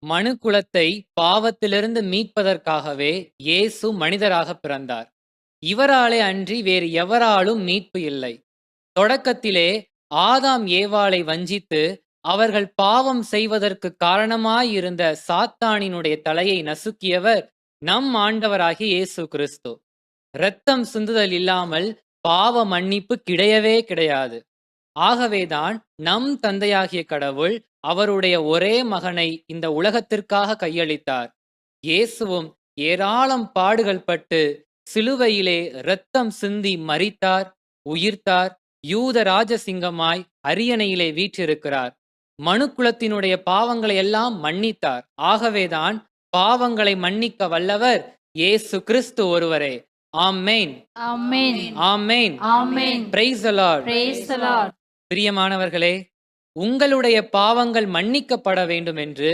மனுக்குலத்தை பாவத்திலிருந்து மீட்பதற்காகவே இயேசு மனிதராக பிறந்தார். இவராலே அன்றி வேறு எவராலும் மீட்பு இல்லை. தொடக்கத்திலே ஆதாம் ஏவாளை வஞ்சித்து அவர்கள் பாவம் செய்வதற்கு காரணமாயிருந்த சாத்தானினுடைய தலையை நசுக்கியவர் நம் ஆண்டவராகிய இயேசு கிறிஸ்து. இரத்தம் சிந்துதல் இல்லாமல் பாவ மன்னிப்பு கிடையவே கிடையாது. ஆகவேதான் நம் தந்தையாகிய கடவுள் அவருடைய ஒரே மகனை இந்த உலகத்திற்காக கையளித்தார். இயேசுவும் ஏராளம் பாடுகள் பட்டு சிலுவையிலே இரத்தம் சிந்தி மரித்தார், உயிர்த்தார், யூத ராஜசிங்கமாய் அரியணையிலே வீற்றிருக்கிறார். மனுக்குலத்தினுடைய பாவங்களை எல்லாம் மன்னித்தார். ஆகவேதான் பாவங்களை மன்னிக்க வல்லவர் இயேசு கிறிஸ்து ஒருவரே. ஆமென், Amen. Amen, Amen. Praise the Lord. Praise the Lord. பிரியமானவர்களே, உங்களுடைய பாவங்கள் மன்னிக்கப்பட வேண்டும் என்று